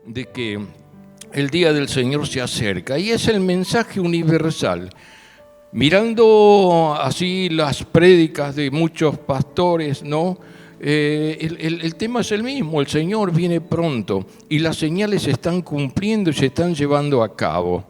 de que el día del Señor se acerca y es el mensaje universal. Mirando así las prédicas de muchos pastores, ¿no? El tema es el mismo, el Señor viene pronto y las señales se están cumpliendo y se están llevando a cabo.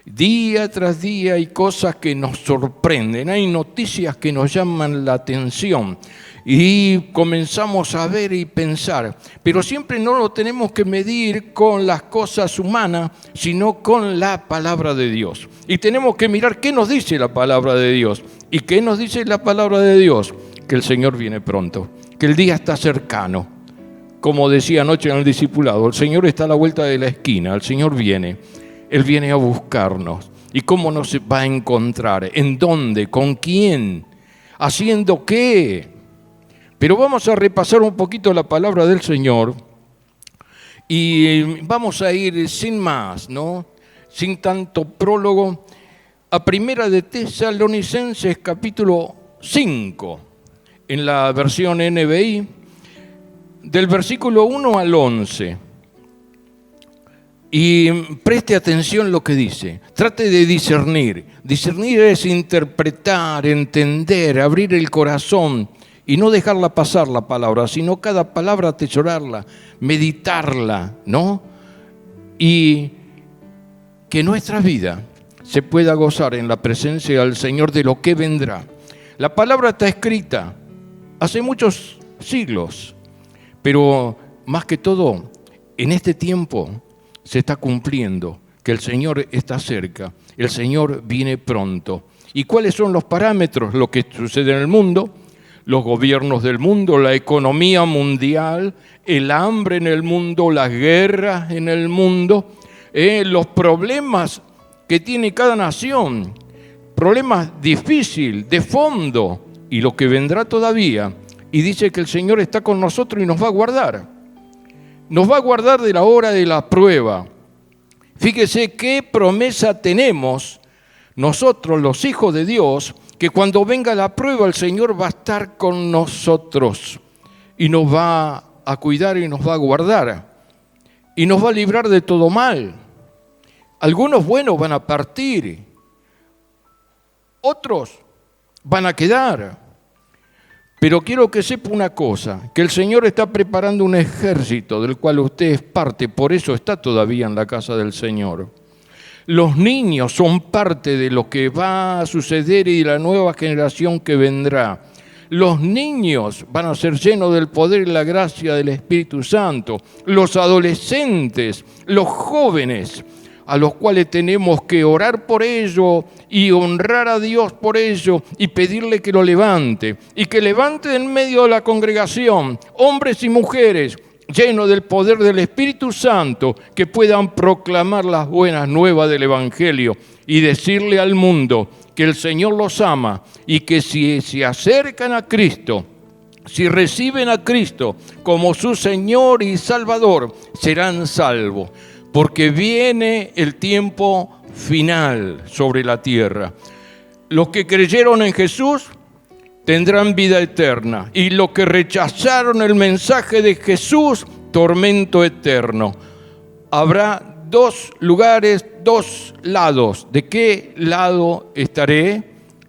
Día tras día hay cosas que nos sorprenden, hay noticias que nos llaman la atención y comenzamos a ver y pensar, pero siempre no lo tenemos que medir con las cosas humanas, sino con la palabra de Dios. Y tenemos que mirar qué nos dice la palabra de Dios. ¿Y qué nos dice la palabra de Dios? Que el Señor viene pronto, que el día está cercano. Como decía anoche en el discipulado, el Señor está a la vuelta de la esquina, el Señor viene. Él viene a buscarnos. ¿Y cómo nos va a encontrar? ¿En dónde? ¿Con quién? ¿Haciendo qué? Pero vamos a repasar un poquito la palabra del Señor y vamos a ir sin más, ¿no? Sin tanto prólogo, a Primera de Tesalonicenses capítulo 5, en la versión NBI, del versículo 1 al 11. Y preste atención lo que dice, trate de discernir. Discernir es interpretar, entender, abrir el corazón y no dejarla pasar la palabra, sino cada palabra atesorarla, meditarla, ¿no? Y que nuestra vida se pueda gozar en la presencia del Señor de lo que vendrá. La palabra está escrita hace muchos siglos, pero más que todo, en este tiempo se está cumpliendo, que el Señor está cerca, el Señor viene pronto. ¿Y cuáles son los parámetros? Lo que sucede en el mundo, los gobiernos del mundo, la economía mundial, el hambre en el mundo, las guerras en el mundo, los problemas que tiene cada nación, problemas difíciles, de fondo, y lo que vendrá todavía. Y dice que el Señor está con nosotros y nos va a guardar. Nos va a guardar de la hora de la prueba. Fíjese qué promesa tenemos nosotros, los hijos de Dios, que cuando venga la prueba el Señor va a estar con nosotros y nos va a cuidar y nos va a guardar y nos va a librar de todo mal. Algunos buenos van a partir, otros van a quedar. Pero quiero que sepa una cosa, que el Señor está preparando un ejército del cual usted es parte, por eso está todavía en la casa del Señor. Los niños son parte de lo que va a suceder y de la nueva generación que vendrá. Los niños van a ser llenos del poder y la gracia del Espíritu Santo. Los adolescentes, los jóvenes, a los cuales tenemos que orar por ello y honrar a Dios por ello y pedirle que lo levante y que levante en medio de la congregación hombres y mujeres llenos del poder del Espíritu Santo que puedan proclamar las buenas nuevas del Evangelio y decirle al mundo que el Señor los ama y que si se acercan a Cristo, si reciben a Cristo como su Señor y Salvador, serán salvos. Porque viene el tiempo final sobre la tierra. Los que creyeron en Jesús tendrán vida eterna. Y los que rechazaron el mensaje de Jesús, tormento eterno. Habrá dos lugares, dos lados. ¿De qué lado estaré?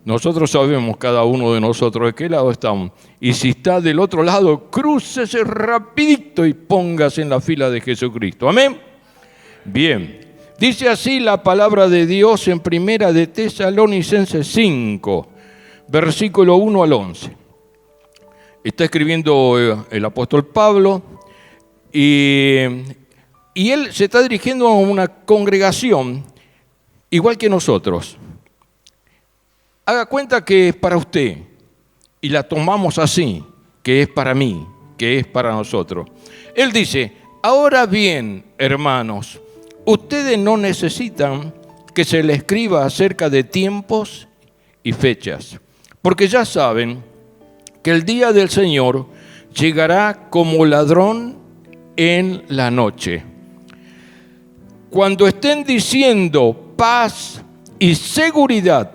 Nosotros sabemos, cada uno de nosotros, de qué lado estamos. Y si está del otro lado, crúcese rapidito y póngase en la fila de Jesucristo. Amén. Bien, dice así la palabra de Dios en Primera de Tesalonicenses 5, versículo 1 al 11. Está escribiendo el apóstol Pablo y él se está dirigiendo a una congregación igual que nosotros. Haga cuenta que es para usted y la tomamos así, que es para mí, que es para nosotros. Él dice, ahora bien, hermanos, ustedes no necesitan que se les escriba acerca de tiempos y fechas, porque ya saben que el día del Señor llegará como ladrón en la noche. Cuando estén diciendo paz y seguridad,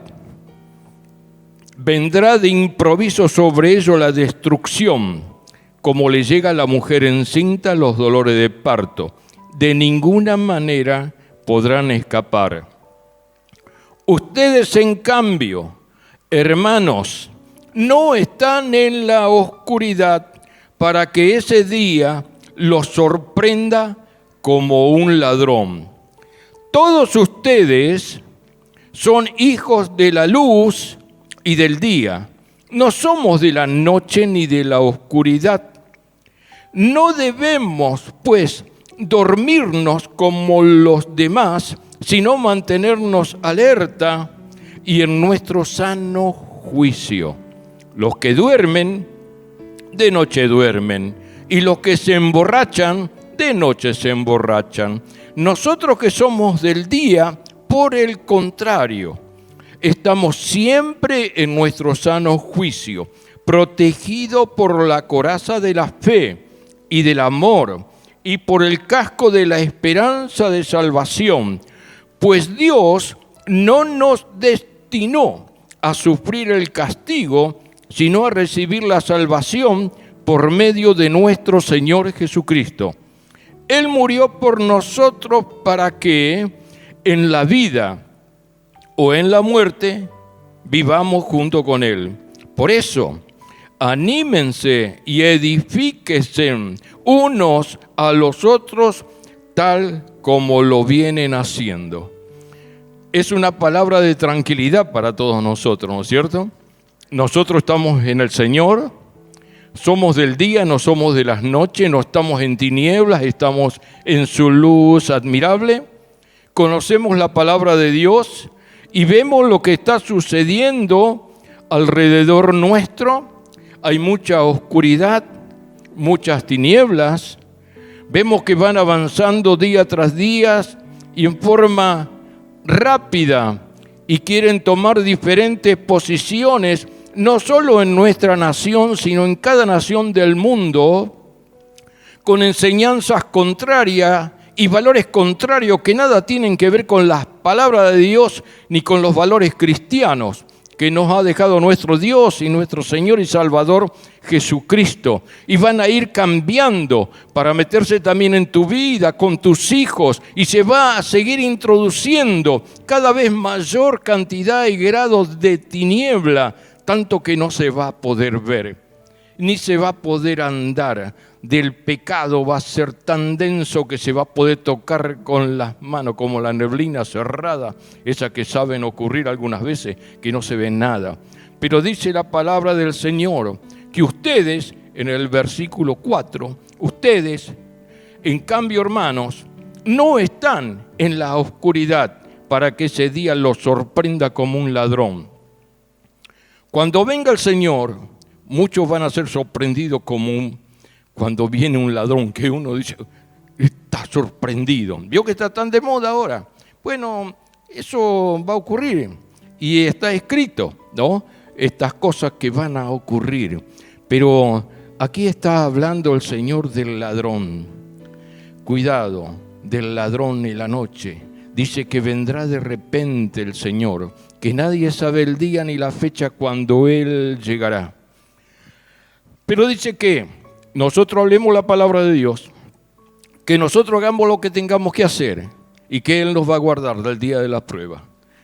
vendrá de improviso sobre ellos la destrucción, como le llega a la mujer encinta los dolores de parto. de ninguna manera podrán escapar. Ustedes, en cambio, hermanos, no están en la oscuridad para que ese día los sorprenda como un ladrón. Todos ustedes son hijos de la luz y del día. No somos de la noche ni de la oscuridad. No debemos, pues, dormirnos como los demás, sino mantenernos alerta y en nuestro sano juicio. Los que duermen, de noche duermen, y los que se emborrachan, de noche se emborrachan. Nosotros que somos del día, por el contrario, estamos siempre en nuestro sano juicio, protegidos por la coraza de la fe y del amor, y por el casco de la esperanza de salvación, pues Dios no nos destinó a sufrir el castigo, sino a recibir la salvación por medio de nuestro Señor Jesucristo. Él murió por nosotros para que en la vida o en la muerte vivamos junto con Él. Por eso, anímense y edifíquense unos a los otros tal como lo vienen haciendo. Es una palabra de tranquilidad para todos nosotros, ¿no es cierto? Nosotros estamos en el Señor, somos del día, no somos de las noches, no estamos en tinieblas, estamos en su luz admirable. Conocemos la palabra de Dios y vemos lo que está sucediendo alrededor nuestro. Hay mucha oscuridad, muchas tinieblas. Vemos que van avanzando día tras día y en forma rápida y quieren tomar diferentes posiciones, no solo en nuestra nación, sino en cada nación del mundo, con enseñanzas contrarias y valores contrarios que nada tienen que ver con las palabras de Dios ni con los valores cristianos que nos ha dejado nuestro Dios y nuestro Señor y Salvador Jesucristo. Y van a ir cambiando para meterse también en tu vida, con tus hijos, y se va a seguir introduciendo cada vez mayor cantidad y grados de tiniebla, tanto que no se va a poder ver, ni se va a poder andar. Del pecado va a ser tan denso que se va a poder tocar con las manos, como la neblina cerrada, esa que saben ocurrir algunas veces, que no se ve nada. Pero dice la palabra del Señor que ustedes, en el versículo 4, ustedes, en cambio, hermanos, no están en la oscuridad para que ese día los sorprenda como un ladrón. Cuando venga el Señor, muchos van a ser sorprendidos cuando viene un ladrón, que uno dice, está sorprendido. ¿Vio que está tan de moda ahora? Bueno, eso va a ocurrir y está escrito, ¿no? Estas cosas que van a ocurrir. Pero aquí está hablando el Señor del ladrón. Cuidado, del ladrón en la noche. Dice que vendrá de repente el Señor, que nadie sabe el día ni la fecha cuando Él llegará. Pero dice que nosotros hablemos la palabra de Dios, que nosotros hagamos lo que tengamos que hacer y que Él nos va a guardar del día de la prueba,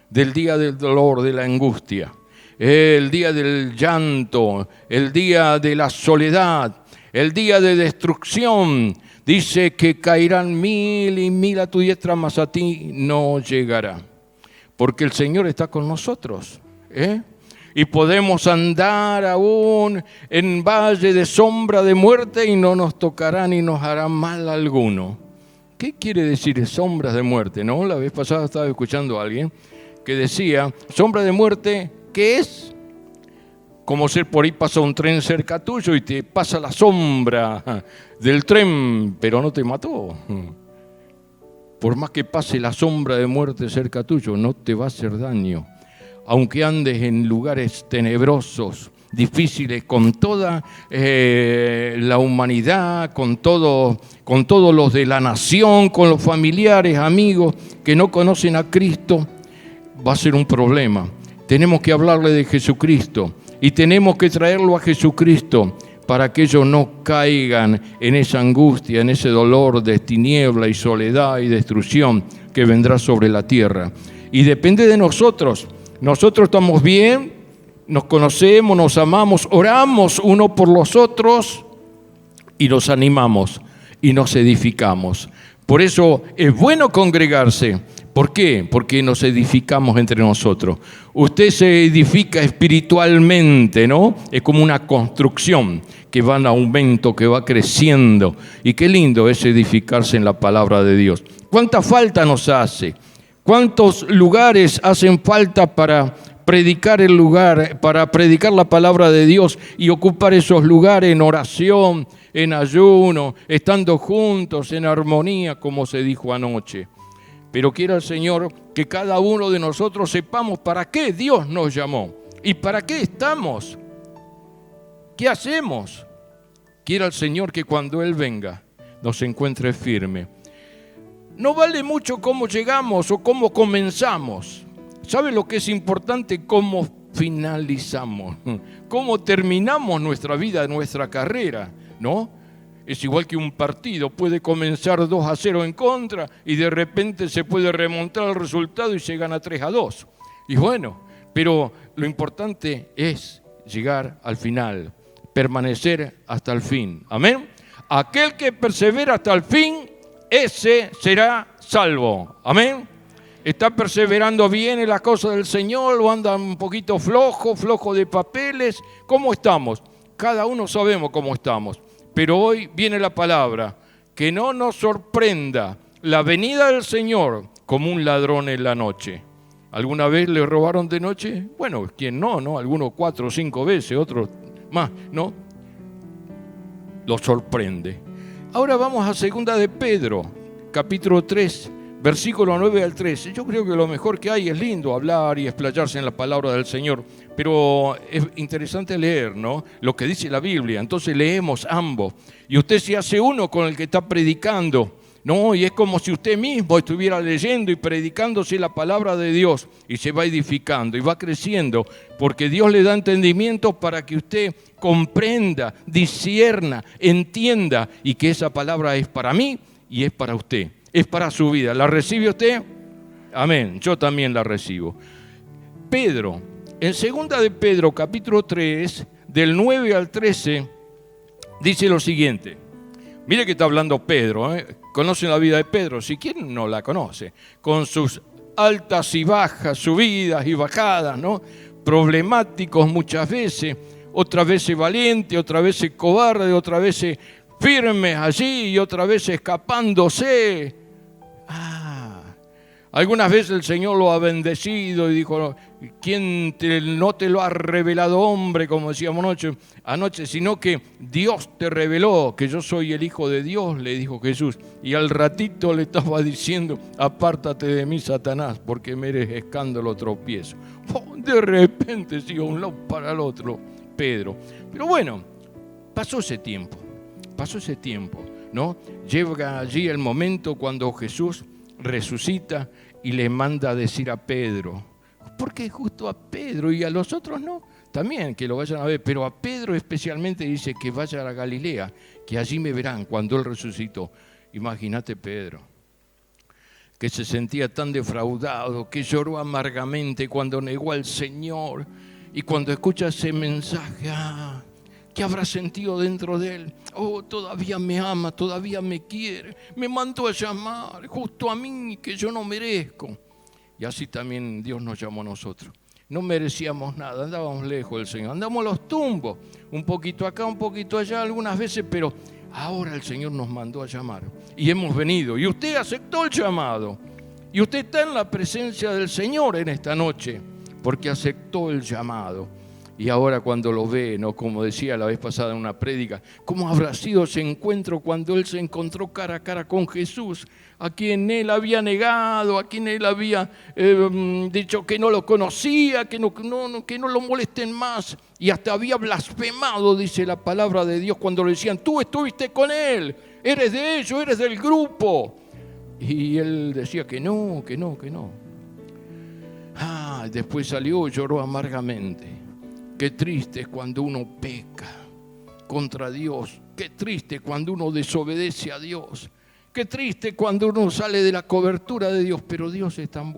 del día del dolor, de la angustia, el día del llanto, el día de la soledad, el día de destrucción. Dice que caerán 1000 y 1000 a tu diestra, mas a ti no llegará. Porque el Señor está con nosotros, y podemos andar aún en valle de sombra de muerte y no nos tocará ni nos hará mal alguno. ¿Qué quiere decir sombras de muerte? ¿No? La vez pasada estaba escuchando a alguien que decía, sombra de muerte, ¿qué es? Como si por ahí pasa un tren cerca tuyo y te pasa la sombra del tren, pero no te mató. Por más que pase la sombra de muerte cerca tuyo, no te va a hacer daño. Aunque andes en lugares tenebrosos, difíciles, con toda la humanidad, con todos los de la nación, con los familiares, amigos que no conocen a Cristo, va a ser un problema. Tenemos que hablarle de Jesucristo y tenemos que traerlo a Jesucristo para que ellos no caigan en esa angustia, en ese dolor de tiniebla y soledad y destrucción que vendrá sobre la tierra. Y depende de nosotros. Nosotros estamos bien, nos conocemos, nos amamos, oramos uno por los otros y nos animamos y nos edificamos. Por eso es bueno congregarse. ¿Por qué? Porque nos edificamos entre nosotros. Usted se edifica espiritualmente, ¿no? Es como una construcción que va en aumento, que va creciendo. Y qué lindo es edificarse en la palabra de Dios. ¿Cuánta falta nos hace? ¿Cuántos lugares hacen falta para predicar para predicar la palabra de Dios y ocupar esos lugares en oración, en ayuno, estando juntos, en armonía, como se dijo anoche? Pero quiera el Señor que cada uno de nosotros sepamos para qué Dios nos llamó y para qué estamos. ¿Qué hacemos? Quiera el Señor que cuando Él venga nos encuentre firme. No vale mucho cómo llegamos o cómo comenzamos. ¿Sabe lo que es importante? Cómo finalizamos, cómo terminamos nuestra vida, nuestra carrera, ¿no? Es igual que un partido, puede comenzar 2-0 en contra y de repente se puede remontar el resultado y se gana 3-2. Y bueno, pero lo importante es llegar al final, permanecer hasta el fin. Amén. Aquel que persevera hasta el fin, ese será salvo. Amén. ¿Está perseverando bien en las cosas del Señor o anda un poquito flojo de papeles? ¿Cómo estamos? Cada uno sabemos cómo estamos. Pero hoy viene la palabra, que no nos sorprenda la venida del Señor como un ladrón en la noche. ¿Alguna vez le robaron de noche? Bueno, ¿quién no? Algunos 4 o 5 veces, otros más, ¿no? Lo sorprende. Ahora vamos a 2 de Pedro, capítulo 3, versículo 9 al 13. Yo creo que lo mejor que hay es lindo hablar y explayarse en la palabra del Señor, pero es interesante leer, ¿no? Lo que dice la Biblia. Entonces leemos ambos y usted se hace uno con el que está predicando, ¿no? Y es como si usted mismo estuviera leyendo y predicándose la palabra de Dios y se va edificando y va creciendo porque Dios le da entendimiento para que usted comprenda, discierna, entienda y que esa palabra es para mí y es para usted. Es para su vida. ¿La recibe usted? Amén. Yo también la recibo. Pedro, en 2 de Pedro, capítulo 3, del 9 al 13, dice lo siguiente. Mire que está hablando Pedro, ¿eh? ¿Conocen la vida de Pedro? Si quieren, no la conoce. Con sus altas y bajas, subidas y bajadas, ¿no? Problemáticos muchas veces, otras veces valiente, otras veces cobarde, otras veces firmes allí y otras veces escapándose. Algunas veces el Señor lo ha bendecido y dijo, ¿quién no te lo ha revelado hombre, como decíamos anoche, sino que Dios te reveló que yo soy el Hijo de Dios, le dijo Jesús. Y al ratito le estaba diciendo, apártate de mí, Satanás, porque me eres escándalo, tropiezo. De repente sigue un lado para el otro, Pedro. Pero bueno, pasó ese tiempo, ¿no? Llega allí el momento cuando Jesús resucita y le manda a decir a Pedro, ¿por qué justo a Pedro y a los otros no? También que lo vayan a ver, pero a Pedro especialmente dice que vaya a Galilea, que allí me verán cuando Él resucitó. Imagínate Pedro, que se sentía tan defraudado, que lloró amargamente cuando negó al Señor y cuando escucha ese mensaje, ¿qué habrá sentido dentro de él? Todavía me ama, todavía me quiere, me mandó a llamar, justo a mí, que yo no merezco. Y así también Dios nos llamó a nosotros. No merecíamos nada, andábamos lejos del Señor, andamos los tumbos, un poquito acá, un poquito allá, algunas veces, pero ahora el Señor nos mandó a llamar. Y hemos venido, y usted aceptó el llamado. Y usted está en la presencia del Señor en esta noche, porque aceptó el llamado. Y ahora cuando lo ve, ¿no? Como decía la vez pasada en una prédica, ¿cómo habrá sido ese encuentro cuando él se encontró cara a cara con Jesús, a quien él había negado, a quien él había dicho que no lo conocía, que no lo molesten más, y hasta había blasfemado, dice la palabra de Dios, cuando le decían, tú estuviste con él, eres de ellos, eres del grupo. Y él decía que no. Después salió y lloró amargamente. Qué triste es cuando uno peca, contra Dios. Qué triste cuando uno desobedece a Dios. Qué triste cuando uno sale de la cobertura de Dios. Pero Dios es tan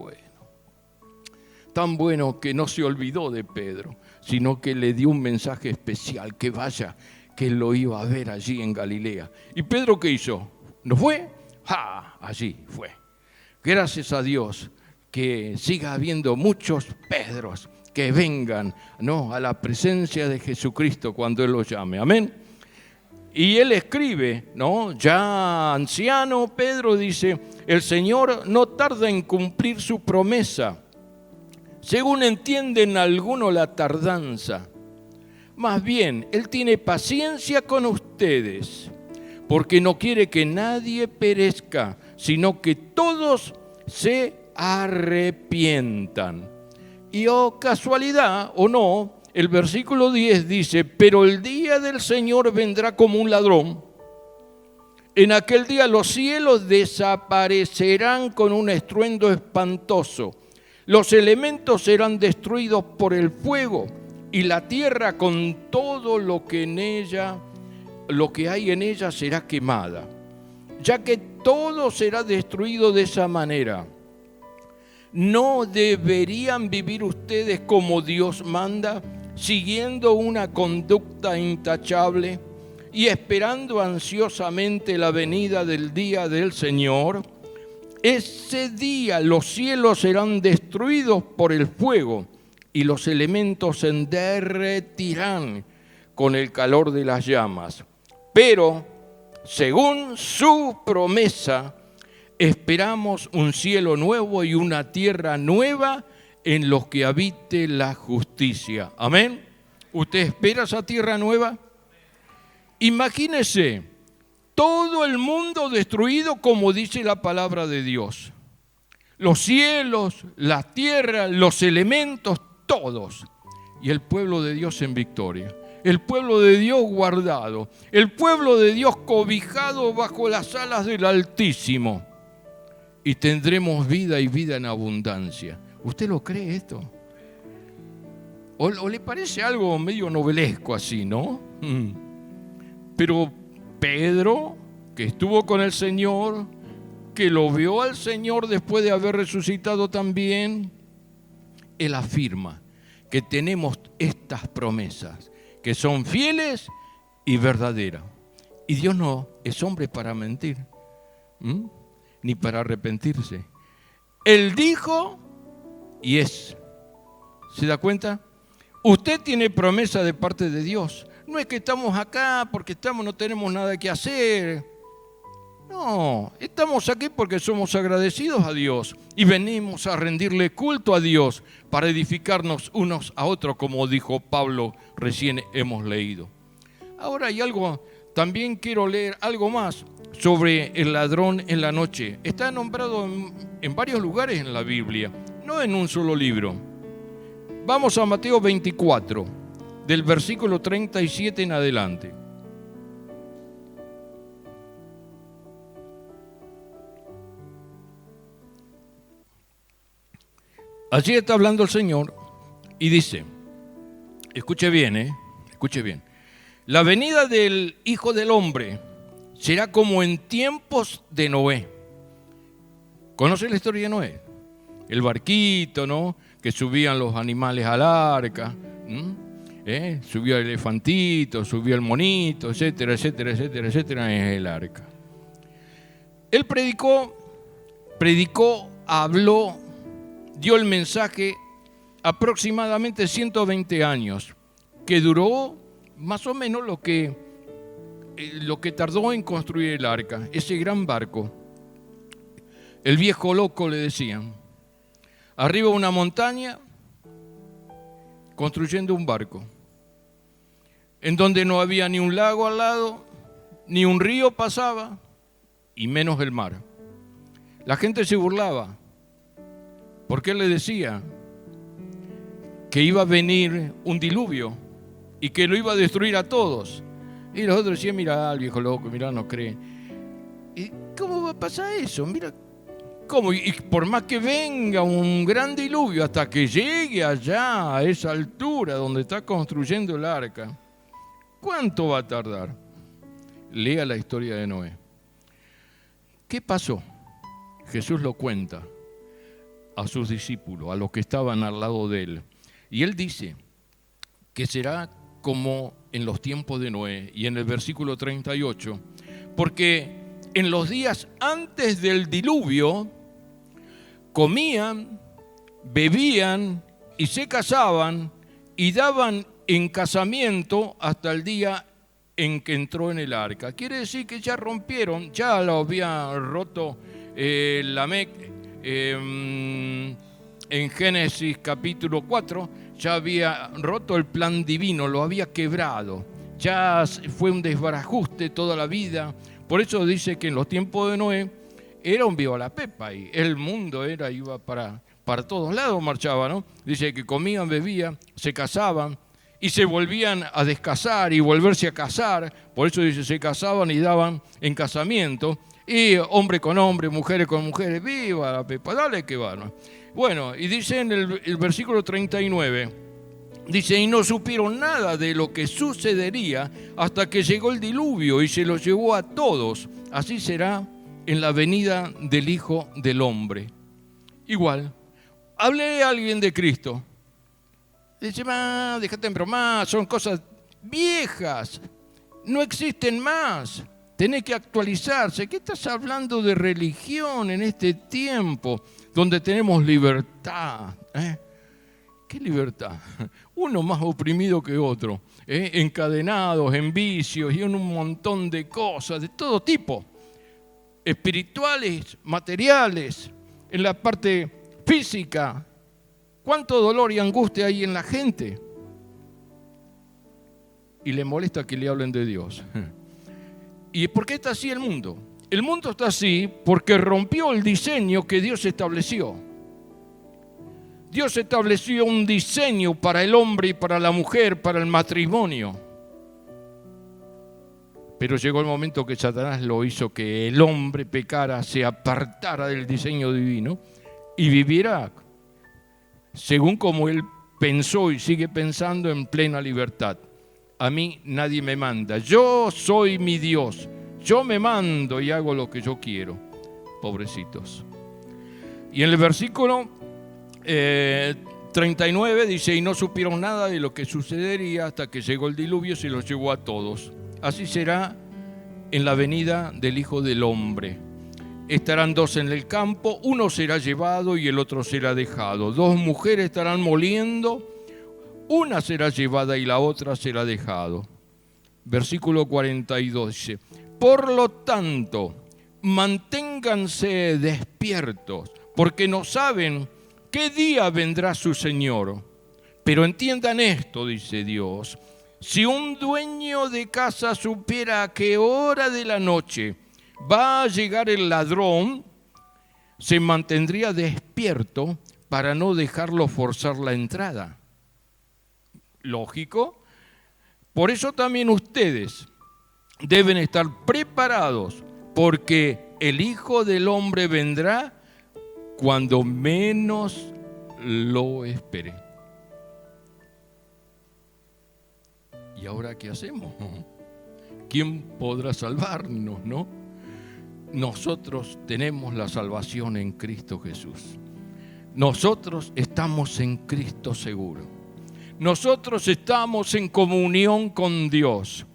bueno que no se olvidó de Pedro, sino que le dio un mensaje especial, que vaya, que él lo iba a ver allí en Galilea. ¿Y Pedro qué hizo? ¿No fue? ¡Ja! Allí fue. Gracias a Dios que siga habiendo muchos Pedros que vengan, ¿no?, a la presencia de Jesucristo cuando Él los llame. Amén. Y él escribe, ¿no?, ya anciano, Pedro dice: el Señor no tarda en cumplir su promesa, según entienden algunos la tardanza. Más bien, Él tiene paciencia con ustedes, porque no quiere que nadie perezca, sino que todos se arrepientan. Y casualidad o no, el versículo 10 dice: pero el día del Señor vendrá como un ladrón. En aquel día los cielos desaparecerán con un estruendo espantoso. Los elementos serán destruidos por el fuego, y la tierra con todo lo que hay en ella será quemada, ya que todo será destruido de esa manera. ¿No deberían vivir ustedes como Dios manda, siguiendo una conducta intachable y esperando ansiosamente la venida del día del Señor? Ese día los cielos serán destruidos por el fuego y los elementos se derretirán con el calor de las llamas. Pero, según su promesa, esperamos un cielo nuevo y una tierra nueva en los que habite la justicia. Amén. ¿Usted espera esa tierra nueva? Imagínese todo el mundo destruido como dice la palabra de Dios. Los cielos, la tierra, los elementos, todos. Y el pueblo de Dios en victoria. El pueblo de Dios guardado. El pueblo de Dios cobijado bajo las alas del Altísimo. Y tendremos vida y vida en abundancia. ¿Usted lo cree esto? ¿O le parece algo medio novelesco así, no? Pero Pedro, que estuvo con el Señor, que lo vio al Señor después de haber resucitado también, él afirma que tenemos estas promesas, que son fieles y verdaderas. Y Dios no es hombre para mentir, ni para arrepentirse. Él dijo y es. ¿Se da cuenta? Usted tiene promesa de parte de Dios. No es que estamos acá porque no tenemos nada que hacer. No, estamos aquí porque somos agradecidos a Dios y venimos a rendirle culto a Dios para edificarnos unos a otros, como dijo Pablo, recién hemos leído. Ahora hay algo, también quiero leer algo más sobre el ladrón en la noche. Está nombrado en varios lugares en la Biblia, no en un solo libro. Vamos a Mateo 24, del versículo 37 en adelante. Allí está hablando el Señor y dice, escuche bien, escuche bien. La venida del Hijo del Hombre será como en tiempos de Noé. ¿Conoce la historia de Noé? El barquito, ¿no?, que subían los animales al arca, subía el elefantito, subía el monito, etcétera, etcétera, etcétera, etcétera, en el arca. Él predicó, habló, dio el mensaje aproximadamente 120 años, que duró más o menos lo que tardó en construir el arca, ese gran barco. El viejo loco le decían. Arriba una montaña, construyendo un barco, en donde no había ni un lago al lado, ni un río pasaba, y menos el mar. La gente se burlaba, porque él le decía que iba a venir un diluvio y que lo iba a destruir a todos. Y los otros decían, mira al viejo loco, mira, no cree. ¿Y cómo va a pasar eso? Mira, ¿cómo? Y por más que venga un gran diluvio, hasta que llegue allá, a esa altura donde está construyendo el arca, ¿Cuánto va a tardar? Lea la historia de Noé. ¿Qué pasó? Jesús lo cuenta a sus discípulos, a los que estaban al lado de él. Y él dice que será como en los tiempos de Noé. Y en el versículo 38, porque en los días antes del diluvio comían, bebían y se casaban y daban en casamiento hasta el día en que entró en el arca. Quiere decir que ya rompieron, ya lo había roto Lamec en Génesis capítulo 4, ya había roto el plan divino, lo había quebrado, ya fue un desbarajuste toda la vida. Por eso dice que en los tiempos de Noé era un viva la pepa y el mundo iba para todos lados, marchaba, ¿no? Dice que comían, bebían, se casaban y se volvían a descasar y volverse a casar. Por eso dice, se casaban y daban en casamiento. Y hombre con hombre, mujeres con mujeres, viva la pepa, dale que va, ¿no? Bueno, y dice en el versículo 39, dice, y no supieron nada de lo que sucedería hasta que llegó el diluvio y se los llevó a todos. Así será en la venida del Hijo del Hombre. Igual, hablé a alguien de Cristo. Dice, déjate en bromar, son cosas viejas, no existen más. Tenés que actualizarse. ¿Qué estás hablando de religión en este tiempo donde tenemos libertad? ¿Qué libertad? Uno más oprimido que otro, encadenados en vicios y en un montón de cosas de todo tipo, espirituales, materiales, en la parte física. ¿Cuánto dolor y angustia hay en la gente? Y le molesta que le hablen de Dios. ¿Y por qué está así el mundo? El mundo está así porque rompió el diseño que Dios estableció. Dios estableció un diseño para el hombre y para la mujer, para el matrimonio. Pero llegó el momento que Satanás lo hizo que el hombre pecara, se apartara del diseño divino y viviera según como él pensó y sigue pensando en plena libertad. A mí nadie me manda, yo soy mi Dios, yo me mando y hago lo que yo quiero. Pobrecitos. Y en el versículo 39 dice, y no supieron nada de lo que sucedería hasta que llegó el diluvio y se los llevó a todos. Así será en la venida del Hijo del Hombre. Estarán dos en el campo, uno será llevado y el otro será dejado. Dos mujeres estarán moliendo, una será llevada y la otra será dejado. Versículo 42 dice, por lo tanto, manténganse despiertos, porque no saben qué día vendrá su Señor. Pero entiendan esto, dice Dios, si un dueño de casa supiera a qué hora de la noche va a llegar el ladrón, se mantendría despierto para no dejarlo forzar la entrada. Lógico. Por eso también ustedes deben estar preparados, porque el Hijo del Hombre vendrá cuando menos lo espere. ¿Y ahora qué hacemos? ¿Quién podrá salvarnos, no? Nosotros tenemos la salvación en Cristo Jesús. Nosotros estamos en Cristo seguro. Nosotros estamos en comunión con Dios.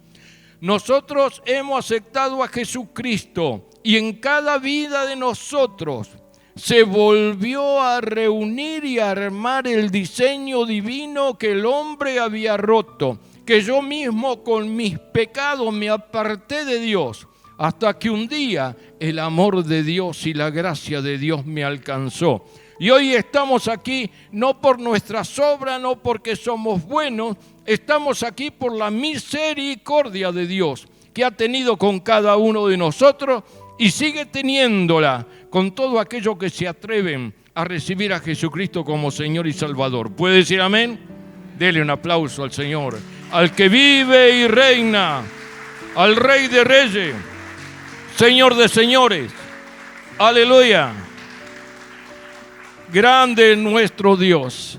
Nosotros hemos aceptado a Jesucristo y en cada vida de nosotros se volvió a reunir y a armar el diseño divino que el hombre había roto, que yo mismo con mis pecados me aparté de Dios, hasta que un día el amor de Dios y la gracia de Dios me alcanzó. Y hoy estamos aquí no por nuestras obras, no porque somos buenos, estamos aquí por la misericordia de Dios que ha tenido con cada uno de nosotros y sigue teniéndola con todo aquello que se atreven a recibir a Jesucristo como Señor y Salvador. ¿Puede decir amén? Dele un aplauso al Señor, al que vive y reina, al Rey de Reyes, Señor de señores. Aleluya. Grande es nuestro Dios.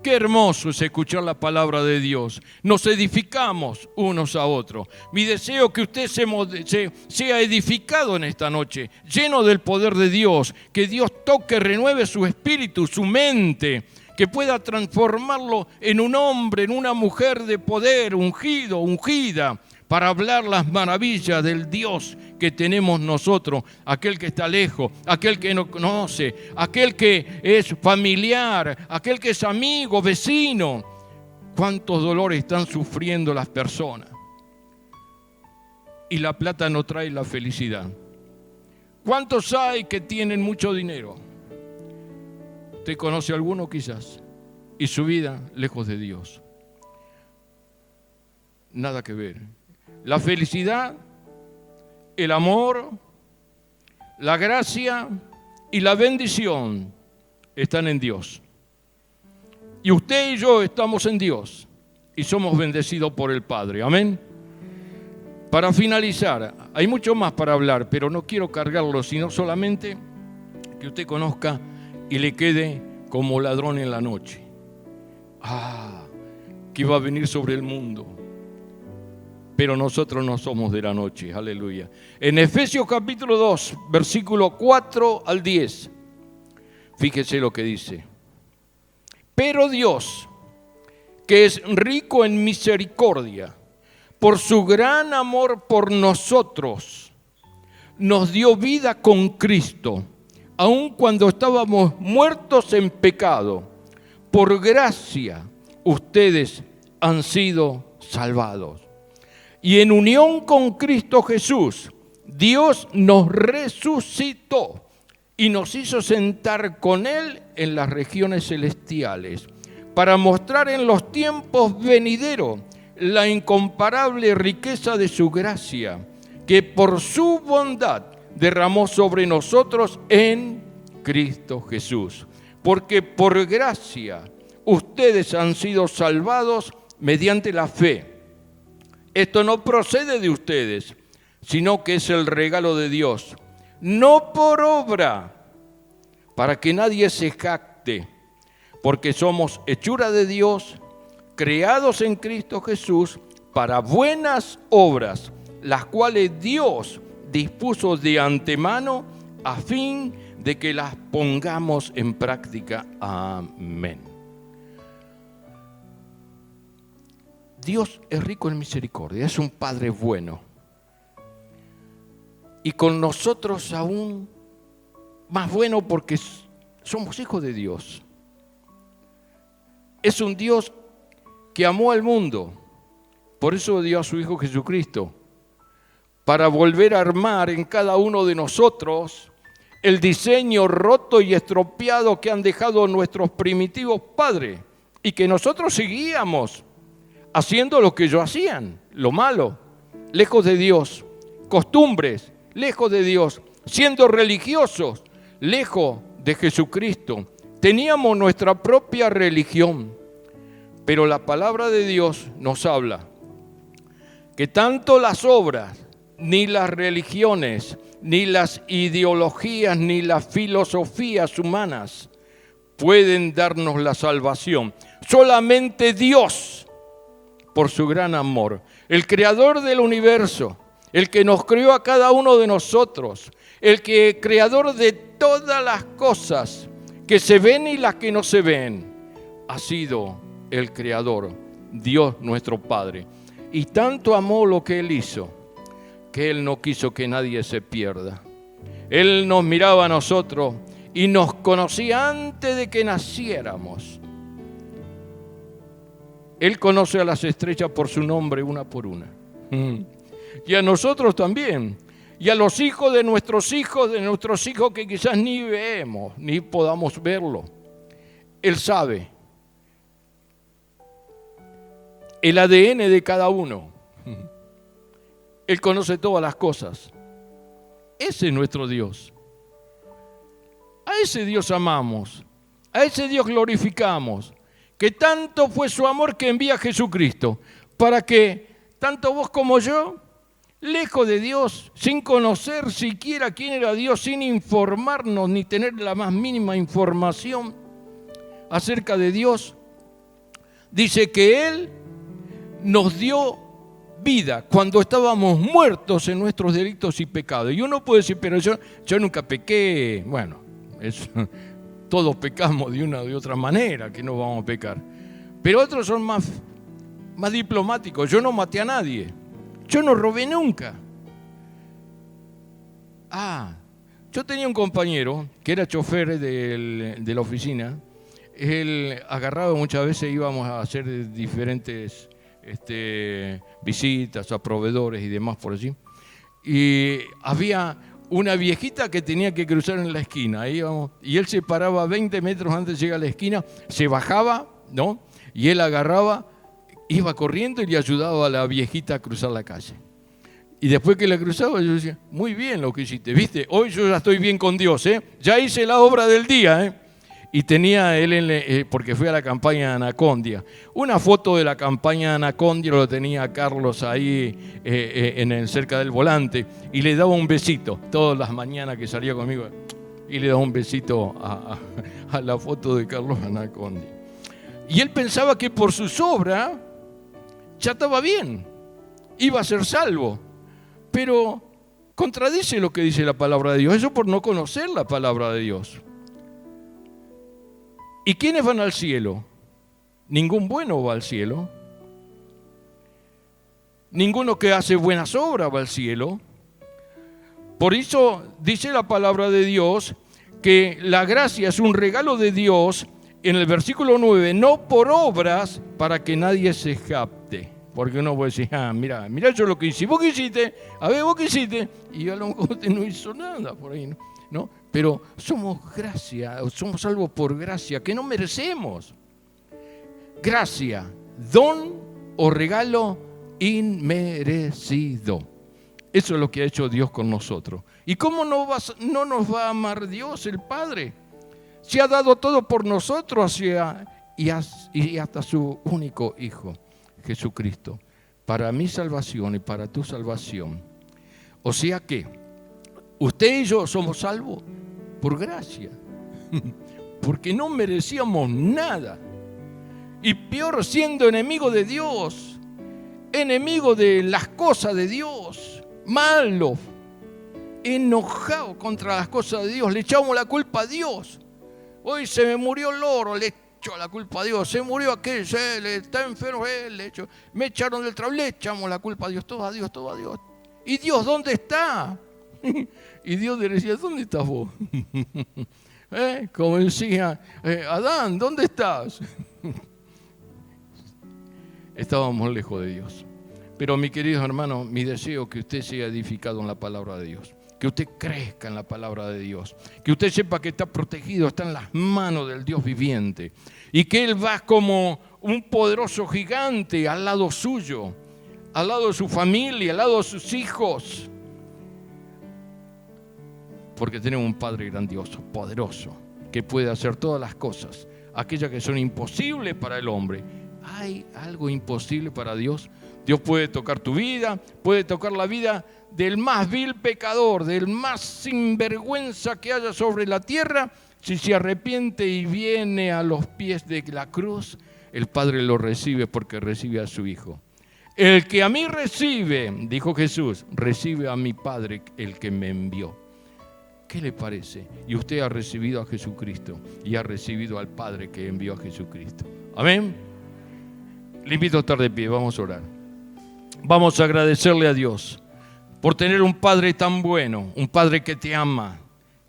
Qué hermoso es escuchar la palabra de Dios. Nos edificamos unos a otros. Mi deseo es que usted sea edificado en esta noche, lleno del poder de Dios, que Dios toque, renueve su espíritu, su mente, que pueda transformarlo en un hombre, en una mujer de poder, ungido, ungida, para hablar las maravillas del Dios que tenemos nosotros, aquel que está lejos, aquel que no conoce, aquel que es familiar, aquel que es amigo, vecino. ¿Cuántos dolores están sufriendo las personas? Y la plata no trae la felicidad. ¿Cuántos hay que tienen mucho dinero? ¿Usted conoce a alguno quizás? Y su vida lejos de Dios. Nada que ver. La felicidad, el amor, la gracia y la bendición están en Dios. Y usted y yo estamos en Dios y somos bendecidos por el Padre. Amén. Para finalizar, hay mucho más para hablar, pero no quiero cargarlo, sino solamente que usted conozca y le quede como ladrón en la noche. Que va a venir sobre el mundo. Pero nosotros no somos de la noche, aleluya. En Efesios capítulo 2, versículo 4 al 10, fíjese lo que dice. Pero Dios, que es rico en misericordia, por su gran amor por nosotros, nos dio vida con Cristo, aun cuando estábamos muertos en pecado. Por gracia, ustedes han sido salvados. Y en unión con Cristo Jesús, Dios nos resucitó y nos hizo sentar con Él en las regiones celestiales, para mostrar en los tiempos venideros la incomparable riqueza de su gracia, que por su bondad derramó sobre nosotros en Cristo Jesús. Porque por gracia ustedes han sido salvados mediante la fe. Esto no procede de ustedes, sino que es el regalo de Dios, no por obra, para que nadie se jacte, porque somos hechura de Dios, creados en Cristo Jesús para buenas obras, las cuales Dios dispuso de antemano a fin de que las pongamos en práctica. Amén. Dios es rico en misericordia, es un Padre bueno. Y con nosotros aún más bueno porque somos hijos de Dios. Es un Dios que amó al mundo, por eso dio a su Hijo Jesucristo, para volver a armar en cada uno de nosotros el diseño roto y estropeado que han dejado nuestros primitivos padres y que nosotros seguíamos haciendo lo que ellos hacían, lo malo, lejos de Dios, costumbres, lejos de Dios, siendo religiosos, lejos de Jesucristo. Teníamos nuestra propia religión, pero la palabra de Dios nos habla que tanto las obras, ni las religiones, ni las ideologías, ni las filosofías humanas pueden darnos la salvación. Solamente Dios, por su gran amor, el creador del universo, el que nos creó a cada uno de nosotros, el que creador de todas las cosas que se ven y las que no se ven, ha sido el creador, Dios nuestro Padre. Y tanto amó lo que Él hizo, que Él no quiso que nadie se pierda. Él nos miraba a nosotros y nos conocía antes de que naciéramos. Él conoce a las estrellas por su nombre, una por una. Y a nosotros también. Y a los hijos de nuestros hijos que quizás ni vemos, ni podamos verlo. Él sabe el ADN de cada uno. Él conoce todas las cosas. Ese es nuestro Dios. A ese Dios amamos. A ese Dios glorificamos. Que tanto fue su amor que envía a Jesucristo, para que tanto vos como yo, lejos de Dios, sin conocer siquiera quién era Dios, sin informarnos ni tener la más mínima información acerca de Dios, dice que Él nos dio vida cuando estábamos muertos en nuestros delitos y pecados. Y uno puede decir, pero yo nunca pequé. Bueno, todos pecamos de una o de otra manera, que no vamos a pecar. Pero otros son más diplomáticos. Yo no maté a nadie. Yo no robé nunca. Yo tenía un compañero que era chofer de la oficina. Él agarraba, muchas veces íbamos a hacer diferentes visitas a proveedores y demás por allí. Y había una viejita que tenía que cruzar en la esquina. Ahí íbamos, y él se paraba 20 metros antes de llegar a la esquina, se bajaba, ¿no? Y él agarraba, iba corriendo y le ayudaba a la viejita a cruzar la calle. Y después que la cruzaba, yo decía, muy bien lo que hiciste, ¿viste? Hoy yo ya estoy bien con Dios, ¿eh? Ya hice la obra del día, ¿eh? Y tenía él, porque fue a la campaña de Anacondia, una foto de la campaña de Anacondia, lo tenía Carlos ahí cerca del volante, y le daba un besito todas las mañanas que salía conmigo, y le daba un besito a la foto de Carlos Anacondia. Y él pensaba que por sus obras ya estaba bien, iba a ser salvo. Pero contradice lo que dice la palabra de Dios. Eso por no conocer la palabra de Dios. ¿Y quiénes van al cielo? Ningún bueno va al cielo. Ninguno que hace buenas obras va al cielo. Por eso dice la palabra de Dios que la gracia es un regalo de Dios, en el versículo 9, no por obras para que nadie se jacte. Porque uno puede decir, mira yo lo que hice. ¿Vos qué hiciste? A ver, ¿vos qué hiciste? Y a lo mejor usted no hizo nada por ahí, ¿no? Pero somos gracia, somos salvos por gracia, que no merecemos. Gracia, don o regalo inmerecido. Eso es lo que ha hecho Dios con nosotros. ¿Y cómo no nos va a amar Dios, el Padre? Se ha dado todo por nosotros y hasta su único Hijo, Jesucristo, para mi salvación y para tu salvación. O sea que usted y yo somos salvos por gracia, porque no merecíamos nada. Y peor, siendo enemigo de Dios, enemigo de las cosas de Dios, malo, enojado contra las cosas de Dios, le echamos la culpa a Dios. Hoy se me murió el loro, le echo la culpa a Dios. Se murió aquel, está enfermo él, me echaron del trabajo, le echamos la culpa a Dios, todo a Dios, todo a Dios. ¿Y Dios dónde está? Y Dios le decía, ¿dónde estás vos? Como decía, Adán, ¿dónde estás? Estábamos lejos de Dios. Pero mi querido hermano, mi deseo es que usted sea edificado en la palabra de Dios, que usted crezca en la palabra de Dios, que usted sepa que está protegido, está en las manos del Dios viviente, y que Él va como un poderoso gigante al lado suyo, al lado de su familia, al lado de sus hijos, porque tenemos un Padre grandioso, poderoso, que puede hacer todas las cosas, aquellas que son imposibles para el hombre. ¿Hay algo imposible para Dios? Dios puede tocar tu vida, puede tocar la vida del más vil pecador, del más sinvergüenza que haya sobre la tierra. Si se arrepiente y viene a los pies de la cruz, el Padre lo recibe porque recibe a su Hijo. El que a mí recibe, dijo Jesús, recibe a mi Padre, el que me envió. ¿Qué le parece? Y usted ha recibido a Jesucristo y ha recibido al Padre que envió a Jesucristo. Amén. Le invito a estar de pie, vamos a orar. Vamos a agradecerle a Dios por tener un Padre tan bueno, un Padre que te ama,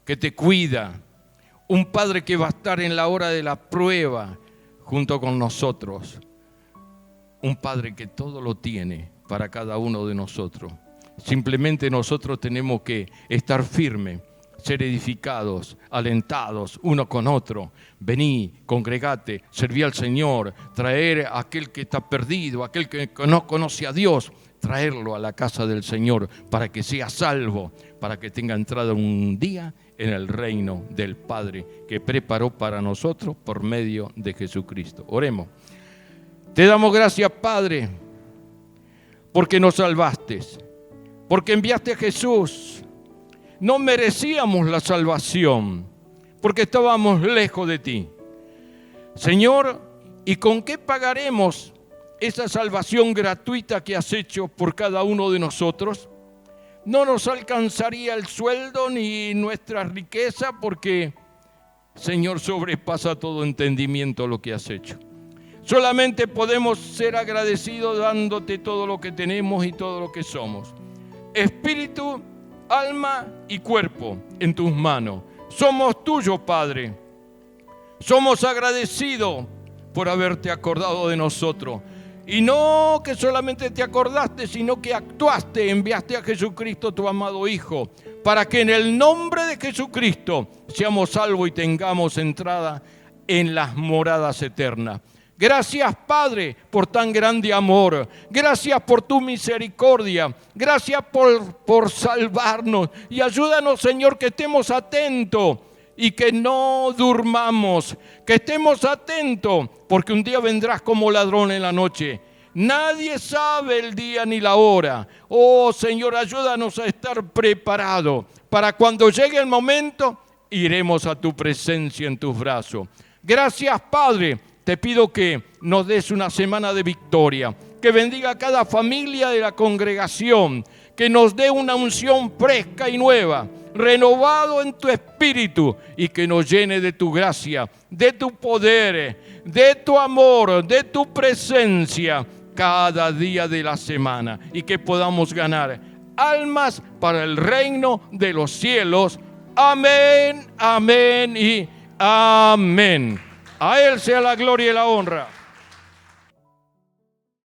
que te cuida, un Padre que va a estar en la hora de la prueba junto con nosotros, un Padre que todo lo tiene para cada uno de nosotros. Simplemente nosotros tenemos que estar firmes, ser edificados, alentados uno con otro. Vení, congregate, serví al Señor, traer a aquel que está perdido, aquel que no conoce a Dios, traerlo a la casa del Señor para que sea salvo, para que tenga entrada un día en el reino del Padre que preparó para nosotros por medio de Jesucristo. Oremos. Te damos gracias, Padre, porque nos salvaste, porque enviaste a Jesús. No merecíamos la salvación porque estábamos lejos de ti. Señor, ¿Y con qué pagaremos esa salvación gratuita que has hecho por cada uno de nosotros? No nos alcanzaría el sueldo ni nuestra riqueza, porque, Señor, sobrepasa todo entendimiento lo que has hecho. Solamente podemos ser agradecidos dándote todo lo que tenemos y todo lo que somos. Espíritu, alma y cuerpo en tus manos. Somos tuyos, Padre. Somos agradecidos por haberte acordado de nosotros. Y no que solamente te acordaste, sino que actuaste, enviaste a Jesucristo, tu amado Hijo, para que en el nombre de Jesucristo seamos salvos y tengamos entrada en las moradas eternas. Gracias, Padre, por tan grande amor. Gracias por tu misericordia. Gracias por salvarnos. Y ayúdanos, Señor, que estemos atentos y que no durmamos. Que estemos atentos, porque un día vendrás como ladrón en la noche. Nadie sabe el día ni la hora. Oh, Señor, ayúdanos a estar preparados para cuando llegue el momento, iremos a tu presencia en tus brazos. Gracias, Padre. Te pido que nos des una semana de victoria, que bendiga a cada familia de la congregación, que nos dé una unción fresca y nueva, renovado en tu espíritu, y que nos llene de tu gracia, de tu poder, de tu amor, de tu presencia cada día de la semana, y que podamos ganar almas para el reino de los cielos. Amén, amén y amén. A Él sea la gloria y la honra.